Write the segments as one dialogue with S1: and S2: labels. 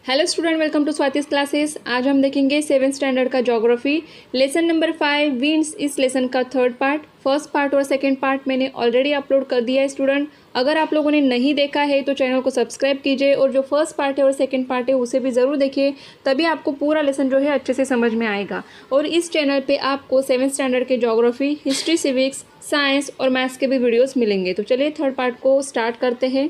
S1: Hello student, welcome to Swati's classes. आज हम देखेंगे 7th स्टैंडर्ड का ज्योग्राफी लेसन नंबर 5 विंड्स। इस लेसन का थर्ड पार्ट, फर्स्ट पार्ट और सेकंड पार्ट मैंने ऑलरेडी अपलोड कर दिया है स्टूडेंट। अगर आप लोगों ने नहीं देखा है तो चैनल को सब्सक्राइब कीजिए और जो फर्स्ट पार्ट है और सेकंड पार्ट है उसे भी ज़रूर देखिए, तभी आपको पूरा लेसन जो है अच्छे से समझ में आएगा। और इस चैनल पे आपको 7th स्टैंडर्ड के ज्योग्राफी, हिस्ट्री, सिविक्स, साइंस और मैथ्स के भी वीडियोज़ मिलेंगे। तो चलिए थर्ड पार्ट को स्टार्ट करते हैं।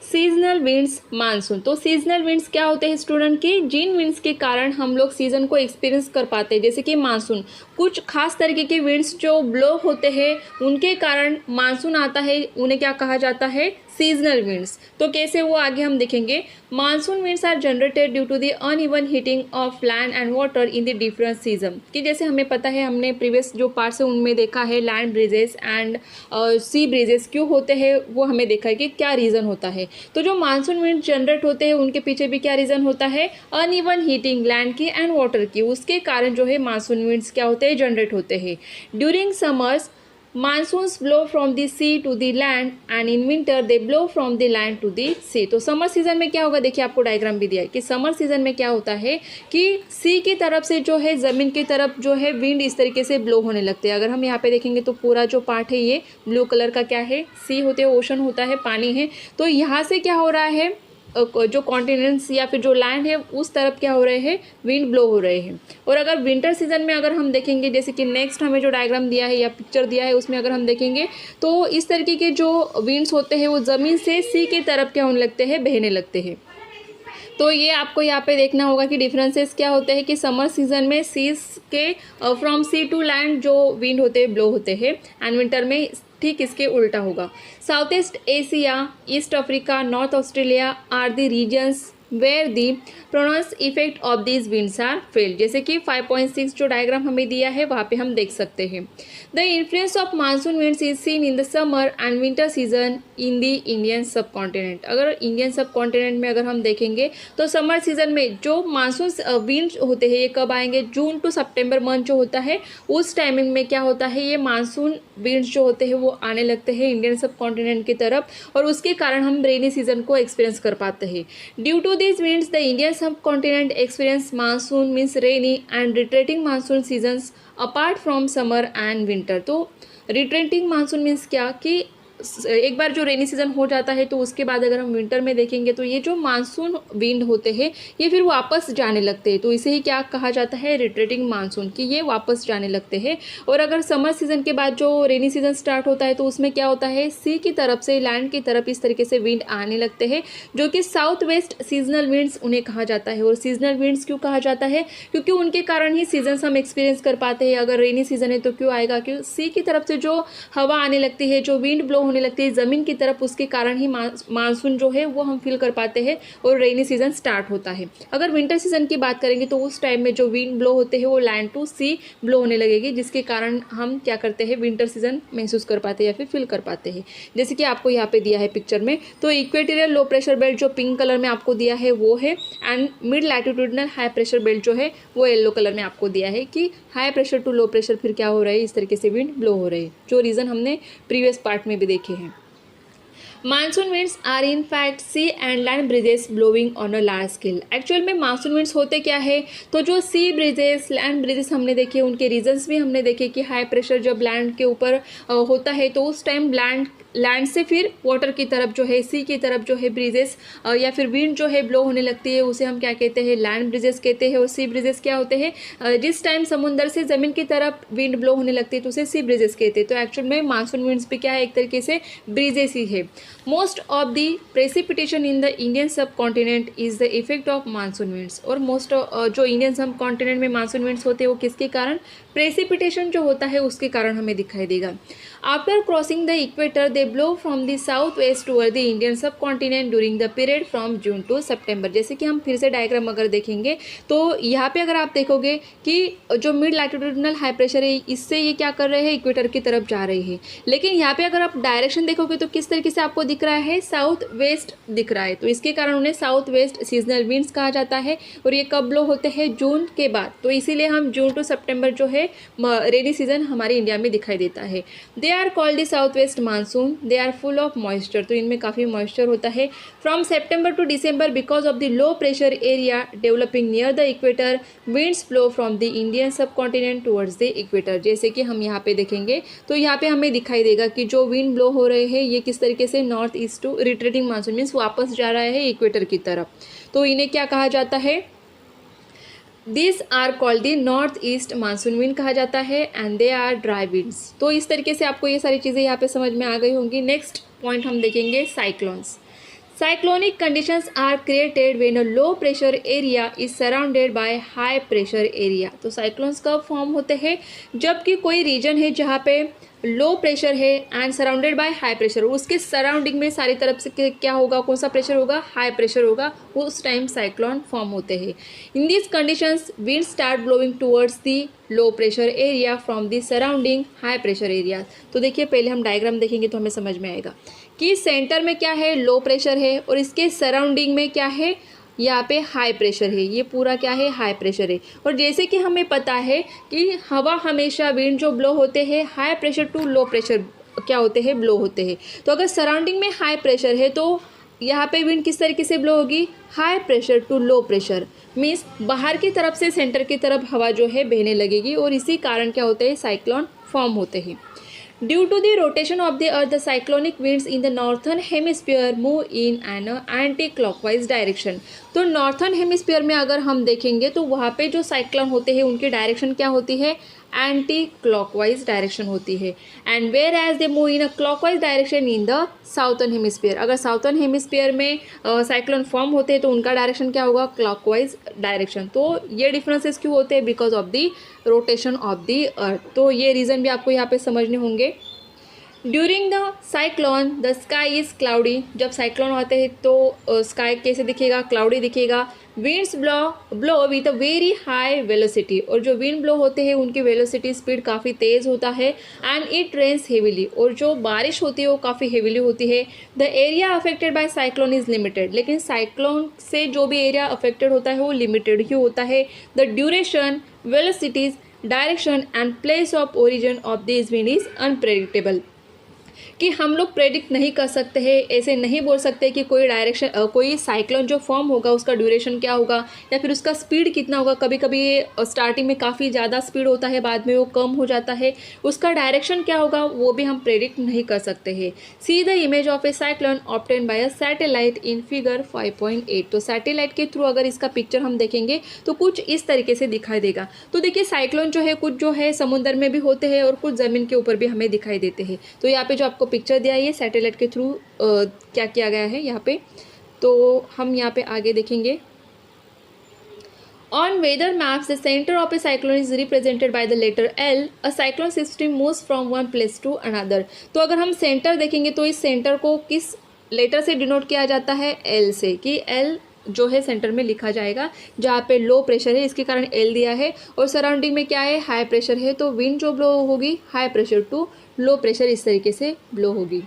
S1: Seasonal winds, monsoon. तो सीजनल विंड्स क्या होते हैं स्टूडेंट की? जिन विंड्स के कारण हम लोग सीज़न को एक्सपीरियंस कर पाते हैं, जैसे कि मानसून। कुछ खास तरीके के विंड्स जो ब्लो होते हैं उनके कारण मानसून आता है, उन्हें क्या कहा जाता है? Seasonal winds. तो कैसे वो आगे हम देखेंगे। Monsoon winds are generated due to the uneven heating of land and water in the different season. कि जैसे हमें पता है, हमने प्रीवियस जो पार्ट्स है उनमें देखा है land breezes and sea breezes क्यों होते हैं, वो हमें देखा है कि क्या रीज़न होता है। तो जो मानसून विंड जनरेट होते हैं उनके पीछे भी क्या रीज़न होता है? अनइवन हीटिंग लैंड की एंड वाटर की, उसके कारण जो है मानसून विंड्स क्या होते हैं? जनरेट होते हैं। During summers monsoons blow from the sea to the land and in winter they blow from the land to the sea. तो समर सीजन में क्या होगा? देखिए, आपको डायग्राम भी दिया है कि समर सीजन में क्या होता है कि सी की तरफ से जो है, ज़मीन की तरफ जो है विंड इस तरीके से ब्लो होने लगते हैं। अगर हम यहाँ पे देखेंगे तो पूरा जो पार्ट है ये ब्लू कलर का क्या है? सी होते हैं, ओशन होता है, पानी है। तो यहाँ से क्या हो रहा है, जो कॉन्टिनेंट्स या फिर जो लैंड है उस तरफ क्या हो रहे हैं? विंड ब्लो हो रहे हैं। और अगर विंटर सीजन में अगर हम देखेंगे, जैसे कि नेक्स्ट हमें जो डायग्राम दिया है या पिक्चर दिया है उसमें अगर हम देखेंगे तो इस तरीके के जो विंड्स होते हैं वो ज़मीन से सी की तरफ क्या होने लगते हैं? बहने लगते हैं। तो ये आपको यहाँ पे देखना होगा कि डिफरेंसेस क्या होते हैं कि समर सीजन में सीज के फ्रॉम सी टू लैंड जो विंड होते हैं ब्लो होते हैं, एंड विंटर में ठीक इसके उल्टा होगा। South east Asia, east Africa, north Australia are the regions where the pronounce effect of these winds are felt. जैसे कि 5.6 जो डायग्राम हमें दिया है वहाँ पे हम देख सकते हैं। The influence of monsoon winds is seen in the summer and winter season in the Indian सब कॉन्टिनेंट। अगर इंडियन सब कॉन्टिनेंट में अगर हम देखेंगे तो समर सीजन में जो मानसून विंड्स होते हैं ये कब आएंगे? जून टू सितंबर मंथ जो होता है उस टाइमिंग में क्या होता है, ये मानसून विंड्स जो होते हैं वो आने लगते हैं इंडियन सब कॉन्टिनेंट की तरफ, और उसके कारण हम रेनी सीजन को एक्सपीरियंस कर पाते हैं। Due to these winds, the Indian subcontinent experience monsoon means rainy and retreating monsoon seasons apart from summer and winter। तो retreating monsoon means क्या कि एक बार जो रेनी सीजन हो जाता है तो उसके बाद अगर हम विंटर में देखेंगे तो ये जो मानसून विंड होते हैं ये फिर वापस जाने लगते हैं। तो इसे ही क्या कहा जाता है? रिट्रेटिंग मानसून, कि ये वापस जाने लगते हैं। और अगर समर सीजन के बाद जो रेनी सीजन स्टार्ट होता है तो उसमें क्या होता है? सी की तरफ से लैंड की तरफ इस तरीके से विंड आने लगते हैं, जो कि साउथ वेस्ट सीजनल विंड्स उन्हें कहा जाता है। और सीजनल विंड्स क्यों कहा जाता है? क्योंकि उनके कारण ही सीजन्स हम एक्सपीरियंस कर पाते हैं। अगर रेनी सीजन है तो क्यों आएगा? क्योंकि सी की तरफ से जो हवा आने लगती है, जो विंड ब्लो होने लगती है ज़मीन की तरफ, उसके कारण ही मानसून जो है वो हम फील कर पाते हैं और रेनी सीजन स्टार्ट होता है। अगर विंटर सीजन की बात करेंगे तो उस टाइम में जो विंड ब्लो होते हैं वो लैंड टू सी ब्लो होने लगेगी, जिसके कारण हम क्या करते हैं? विंटर सीजन महसूस कर पाते हैं या फिर फील कर पाते हैं। जैसे कि आपको यहाँ पे दिया है पिक्चर में, तो इक्वेटोरियल लो प्रेशर बेल्ट जो पिंक कलर में आपको दिया है वो है, and mid latitudinal high pressure belt जो है वो येलो कलर में आपको दिया है कि high pressure to low pressure फिर क्या हो रहा है? इस तरीके से विंड ब्लो हो रहे हैं, जो रीज़न हमने प्रीवियस पार्ट में भी देखे हैं। Monsoon winds are in fact sea and land breezes blowing on a large scale. Actual में मानसून विंड्स होते क्या है? तो जो सी ब्रिजेस, लैंड ब्रिजेस हमने देखे, उनके रीजंस भी हमने देखे कि हाई प्रेशर जब लैंड के ऊपर होता है तो उस टाइम लैंड से फिर वाटर की तरफ जो है, सी की तरफ जो है ब्रिजेस या फिर विंड जो है ब्लो होने लगती है, उसे हम क्या कहते हैं? लैंड ब्रिजेस कहते हैं। और सी ब्रिजेस क्या होते हैं? जिस टाइम समुंदर से ज़मीन की तरफ विंड ब्लो होने लगती है तो उसे सी ब्रिजेस कहते हैं। तो एक्चुअल में मानसून विंड्स भी क्या है? एक तरीके से ब्रिजेस ही है। Most of the precipitation in the Indian subcontinent is the effect of monsoon winds. और मोस्ट जो इंडियन सब कॉन्टिनेंट में मानसून विंड्स होते हैं वो किसके कारण? प्रेसिपिटेशन जो होता है उसके कारण हमें दिखाई देगा। After crossing the equator they blow from the south west toward the Indian subcontinent during the period from June to सितंबर। जैसे कि हम फिर से डायग्राम अगर देखेंगे तो यहाँ पे अगर आप देखोगे कि जो मिड लैटिट्यूडनल हाई प्रेशर है इससे ये क्या कर रहे हैं? इक्वेटर की तरफ जा रही है। लेकिन यहाँ पे अगर आप डायरेक्शन देखोगे तो किस तरीके से आपको दिख रहा है? साउथ वेस्ट दिख रहा है। तो इसके कारण उन्हें साउथ वेस्ट सीजनल विंड्स कहा जाता है। और ये कब ब्लो होते हैं? जून के बाद। तो इसीलिए हम जून टू सितंबर जो है रेनी सीजन हमारे इंडिया में दिखाई देता है। They are called the south west monsoon, they are full of moisture, तो इनमें काफ़ी मॉइस्चर होता है। From September to December because of the low pressure area developing near the equator winds flow from the Indian subcontinent towards the equator. जैसे कि हम यहाँ पे देखेंगे तो यहाँ पे हमें दिखाई देगा कि जो विंड ब्लो हो रहे हैं ये किस तरीके से north east to retreating monsoon means वापस जा रहा है इक्वेटर की तरफ, तो इन्हें क्या कहा जाता है, this are called the north east monsoon wind कहा जाता है and they are dry winds. तो इस तरीके से आपको ये सारी चीज़ें यहाँ पे समझ में आ गई होंगी। नेक्स्ट पॉइंट हम देखेंगे cyclones. Cyclonic conditions are created when a low pressure area is surrounded by high pressure area. तो साइक्लोन्स कब फॉर्म होते हैं, जबकि कोई रीजन है जहाँ पे लो प्रेशर है and surrounded by high pressure, उसके सराउंडिंग में सारी तरफ से क्या होगा, कौन सा प्रेशर होगा, हाई प्रेशर होगा, उस टाइम साइक्लोन फॉर्म होते हैं। In this conditions wind start blowing towards the low pressure area from the surrounding high pressure area. तो देखिए पहले हम डायग्राम देखेंगे तो हमें समझ में आएगा कि सेंटर में क्या है, लो प्रेशर है और इसके सराउंडिंग में क्या है, यहाँ पे हाई प्रेशर है, ये पूरा क्या है, हाई प्रेशर है। और जैसे कि हमें पता है कि हवा हमेशा विंड जो ब्लो होते हैं high pressure to low pressure क्या होते हैं, ब्लो होते हैं। तो अगर सराउंडिंग में हाई प्रेशर है तो यहाँ पे विंड किस तरीके से ब्लो होगी, high pressure to low pressure means बाहर की तरफ से सेंटर की तरफ हवा जो है बहने लगेगी और इसी कारण क्या होते हैं, साइक्लोन फॉर्म होते हैं। Due to the rotation of the earth, the cyclonic winds in the northern hemisphere move in an anti-clockwise direction। तो नॉर्थन हेमिस्फीयर में अगर हम देखेंगे तो वहाँ पे जो साइक्लोन होते हैं उनकी डायरेक्शन क्या होती है, एंटी क्लॉकवाइज डायरेक्शन होती है। And whereas they move in a clockwise direction in the southern hemisphere. अगर साउथर्न हेमिस्फीयर में साइक्लोन फॉर्म होते हैं तो उनका डायरेक्शन क्या होगा, क्लॉकवाइज डायरेक्शन। तो ये डिफरेंसेस क्यों होते हैं, because of the rotation of the earth. तो ये रीज़न भी आपको यहाँ पे समझने होंगे। During the cyclone the sky is cloudy. जब साइक्लोन आते हैं तो स्काई कैसे दिखेगा, क्लाउडी दिखेगा। Winds blow with a very high velocity, और जो विंड ब्लो होते हैं उनकी वेलोसिटी स्पीड काफ़ी तेज़ होता है। एंड इट रेन्स हेविली, और जो बारिश होती है वो काफ़ी हेविली होती है। The area affected by cyclone is limited, लेकिन साइक्लोन से जो भी एरिया अफेक्टेड होता है वो लिमिटेड ही होता है। The duration, velocities, direction and place of origin of this wind is unpredictable. कि हम लोग प्रेडिक्ट नहीं कर सकते हैं, ऐसे नहीं बोल सकते कि कोई डायरेक्शन कोई साइक्लोन जो फॉर्म होगा उसका ड्यूरेशन क्या होगा या फिर उसका स्पीड कितना होगा। कभी कभी स्टार्टिंग में काफ़ी ज़्यादा स्पीड होता है, बाद में वो कम हो जाता है। उसका डायरेक्शन क्या होगा वो भी हम प्रेडिक्ट नहीं कर सकते हैं। See the image of A cyclone obtain bye a satellite in figure 5.8। तो सैटेलाइट के थ्रू अगर इसका पिक्चर हम देखेंगे तो कुछ इस तरीके से दिखाई देगा। तो देखिए साइक्लोन जो है कुछ जो है समुद्र में भी होते हैं और कुछ ज़मीन के ऊपर भी हमें दिखाई देते हैं। तो यहाँ पे जो आपको पिक्चर दिया है ये सैटेलाइट के थ्रू क्या किया गया है यहाँ पे। तो हम यहाँ पे आगे देखेंगे। On weather maps, the center of a cyclone is represented by the letter L. A cyclone system moves from one place to another. तो अगर हम सेंटर देखेंगे तो इस सेंटर को किस लेटर से डिनोट किया जाता है, L से, कि L जो है सेंटर में लिखा जाएगा। जहाँ पे लो प्रेशर है इसके कारण L दिया है, और सराउंडिंग में क्या है, हाई प्रेशर है, तो विंड जो ब्लो होगी high pressure to low pressure इस तरीके से ब्लो होगी।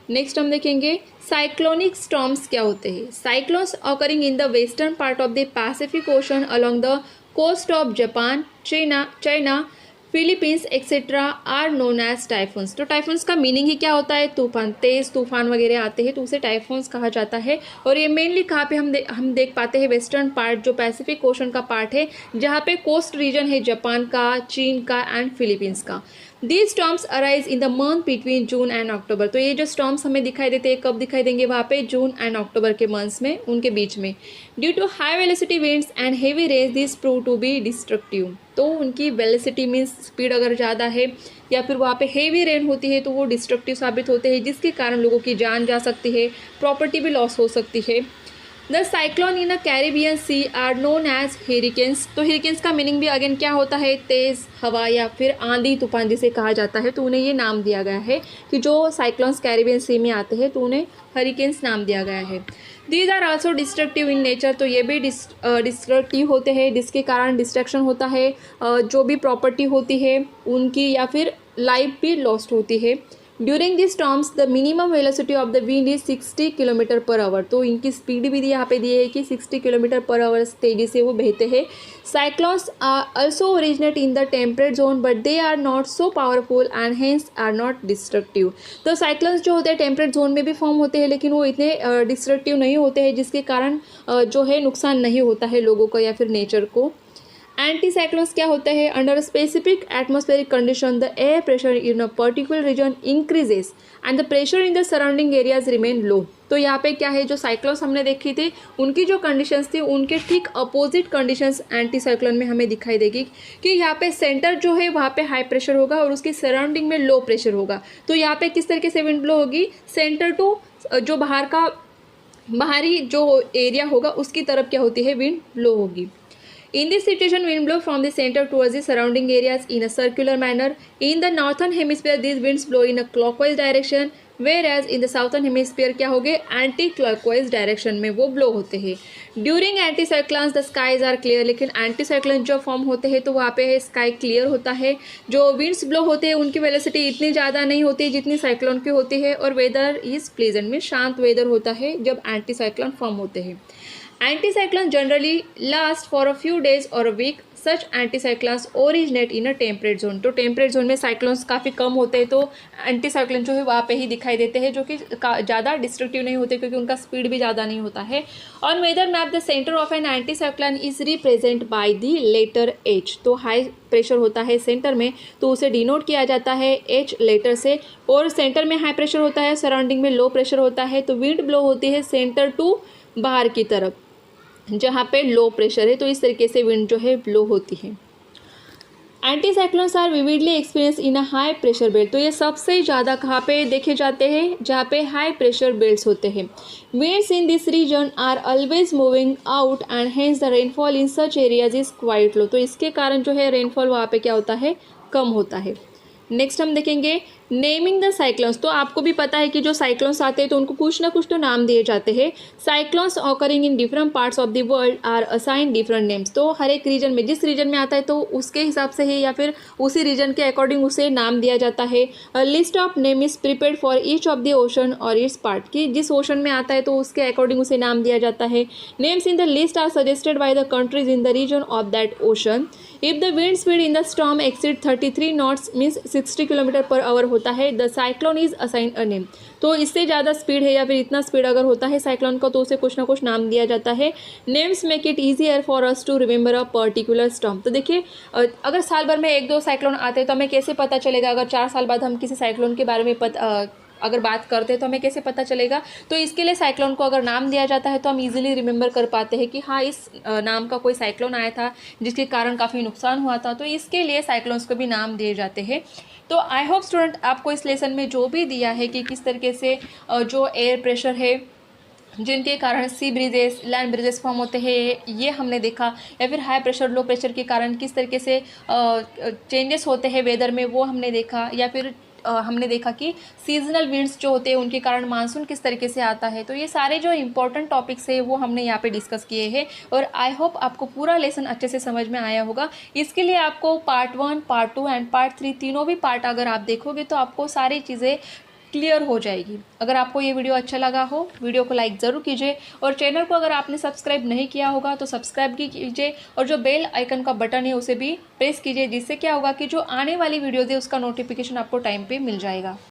S1: नेक्स्ट हम देखेंगे साइक्लोनिक स्टॉर्म्स क्या होते हैं। Cyclones occurring in the western part of the Pacific Ocean along the coast of Japan, China, Philippines etcetera are known as typhoons. तो टाइफून्स का मीनिंग ही क्या होता है, तूफान, तेज़ तूफान वगैरह आते हैं तो उसे टाइफून्स कहा जाता है। और ये मेनली कहाँ पे हम देख पाते हैं, वेस्टर्न पार्ट जो पैसिफिक ओशन का पार्ट है जहाँ पे कोस्ट रीजन है जापान का, चीन का एंड फिलीपींस का। These storms arise in the month between June and October. तो ये जो स्टॉर्म्स हमें दिखाई देते हैं कब दिखाई देंगे, वहाँ पे जून एंड अक्टूबर के मंथ्स में, उनके बीच में। Due to high velocity winds and heavy rains this prove to be destructive. तो उनकी वेलोसिटी मीन्स स्पीड अगर ज़्यादा है या फिर वहाँ पे हेवी रेन होती है तो वो डिस्ट्रक्टिव साबित होते हैं, जिसके कारण लोगों की जान जा सकती है, प्रॉपर्टी भी लॉस हो सकती है। The cyclone in a Caribbean sea are known as hurricanes. तो हेरिकेन्स का मीनिंग भी अगेन क्या होता है, तेज़ हवा या फिर आंधी तूफान जिसे कहा जाता है। तो उन्हें ये नाम दिया गया है कि जो साइक्लोन्स कैरिबियन सी में आते हैं तो उन्हें हरिकेन्स नाम दिया गया है। These are also destructive in nature. तो ये भी डिस्ट्रक्टिव होते हैं, जिसके कारण डिस्ट्रक्शन होता है, जो भी प्रॉपर्टी होती है उनकी या फिर लाइफ भी लॉस्ट होती है। During this storms the minimum velocity of the wind is 60 kilometre per our. तो इनकी स्पीड भी यहाँ पे दी है कि 60 किलोमीटर पर आवर तेज़ी से वो बहते हैं। Cyclones are also originate in the temperate zone but they are not so powerful and hence are not destructive. तो साइक्लोन्स जो होते हैं टेम्परेट जोन में भी फॉर्म होते हैं, लेकिन वो इतने डिस्ट्रक्टिव नहीं होते हैं, जिसके कारण जो है नुकसान नहीं होता है लोगों को या फिर नेचर को। एंटी साइक्लोन्स क्या होता है? Under specific atmospheric condition the air pressure in a particular region increases and the pressure in the surrounding areas remain low. तो यहाँ पे क्या है, जो साइक्लोन्स हमने देखी थी उनकी जो कंडीशंस थी उनके ठीक अपोजिट कंडीशंस एंटी साइक्लोन में हमें दिखाई देगी कि यहाँ पे सेंटर जो है वहाँ पे हाई प्रेशर होगा और उसकी सराउंडिंग में लो प्रेशर होगा। तो यहाँ पे किस तरीके से विंड ब्लो होगी? सेंटर टू जो बाहरी जो एरिया होगा उसकी तरफ क्या होती है? विंड ब्लो होगी। In this situation, wind blow from the center towards the surrounding areas in a circular manner. In the northern hemisphere, these winds blow in a clockwise direction, whereas in the southern hemisphere क्या हो गए? Anti clockwise direction में वो blow होते हैं। During anticyclones the skies are clear. लेकिन anticyclone जो form होते हैं तो वहाँ पे स्काई क्लियर होता है। जो विंड्स ब्लो होते हैं उनकी वेलोसिटी इतनी ज़्यादा नहीं होती जितनी साइक्लोन की होती है, और वेदर इज़ प्लीजेंट में शांत वेदर होता है जब एंटी साइक्लोन फॉर्म होते हैं। Anticyclones generally last for a few days or a week. Such anticyclones originate in a temperate zone. तो टेम्परेट जोन में साइक्लोन्स काफ़ी कम होते हैं, तो एंटीसाइक्लोन जो है वहाँ पे ही दिखाई देते हैं, जो कि ज़्यादा डिस्ट्रक्टिव नहीं होते क्योंकि उनका स्पीड भी ज़्यादा नहीं होता है। On weather map the centre of an anticyclone is represent by the letter H. तो हाई प्रेशर होता है सेंटर में तो उसे डिनोट किया जाता है एच लेटर से, और सेंटर में हाई प्रेशर होता है, सराउंडिंग में लो प्रेशर होता है, तो विंड ब्लो होती है सेंटर टू बाहर की तरफ जहाँ पे लो प्रेशर है। तो इस तरीके से विंड जो है ब्लो होती है। Anticyclones are vividly experience in a high pressure belt. तो ये सबसे ज़्यादा कहाँ पे देखे जाते हैं? जहाँ पे हाई प्रेशर बेल्ट्स होते हैं। Winds in this region are always moving out and hence the rainfall in such areas is quite low. तो इसके कारण जो है रेनफॉल वहाँ पे क्या होता है? कम होता है। नेक्स्ट हम देखेंगे नेमिंग द साइक्लोन्स। तो आपको भी पता है कि जो साइक्लोन्स आते हैं तो उनको कुछ ना कुछ तो नाम दिए जाते हैं। Cyclones occurring in different parts of the world are assign different names. तो हर एक रीजन में जिस रीजन में आता है तो उसके हिसाब से ही या फिर उसी रीजन के अकॉर्डिंग उसे नाम दिया जाता है। List of name is prepared for each of the ocean और इट्स पार्ट, कि जिस ओशन में आता है तो उसके अकॉर्डिंग उसे नाम दिया जाता है। Names in the list are suggested by the countries in the region of that ocean. If the wind speed in the storm exceed 33 knots means 60 kilometre per hour होता है, the cyclone is assign a name. तो इससे ज़्यादा speed है या फिर इतना speed अगर होता है साइक्लोन का तो उसे कुछ ना कुछ नाम दिया जाता है। Names make it easier for us to remember a particular storm. तो देखिए अगर साल भर में 1-2 साइक्लोन आते हैं तो हमें कैसे पता चलेगा? अगर 4 साल बाद हम किसी साइक्लोन के बारे में अगर बात करते हैं तो हमें कैसे पता चलेगा? तो इसके लिए साइक्लोन को अगर नाम दिया जाता है तो हम इजीली रिमेंबर कर पाते हैं कि हाँ इस नाम का कोई साइक्लोन आया था जिसके कारण काफ़ी नुकसान हुआ था। तो इसके लिए साइक्लोन्स को भी नाम दिए जाते हैं। तो आई होप स्टूडेंट आपको इस लेसन में जो भी दिया है कि किस तरीके से जो एयर प्रेशर है जिनके कारण सी ब्रिजेस लैंड ब्रिजेस फॉर्म होते हैं ये हमने देखा, या फिर हाई प्रेशर लो प्रेशर के कारण किस तरीके से चेंजेस होते हैं वेदर में वो हमने देखा, या फिर हमने देखा कि सीजनल विंड्स जो होते हैं उनके कारण मानसून किस तरीके से आता है। तो ये सारे जो इंपॉर्टेंट टॉपिक्स है वो हमने यहाँ पे डिस्कस किए हैं, और आई होप आपको पूरा लेसन अच्छे से समझ में आया होगा। इसके लिए आपको पार्ट 1, पार्ट 2 एंड पार्ट 3 तीनों भी पार्ट अगर आप देखोगे तो आपको सारी चीज़ें क्लियर हो जाएगी। अगर आपको ये वीडियो अच्छा लगा हो वीडियो को लाइक ज़रूर कीजिए, और चैनल को अगर आपने सब्सक्राइब नहीं किया होगा तो सब्सक्राइब भी कीजिए, और जो बेल आइकन का बटन है उसे भी प्रेस कीजिए, जिससे क्या होगा कि जो आने वाली वीडियोज़ है उसका नोटिफिकेशन आपको टाइम पे मिल जाएगा।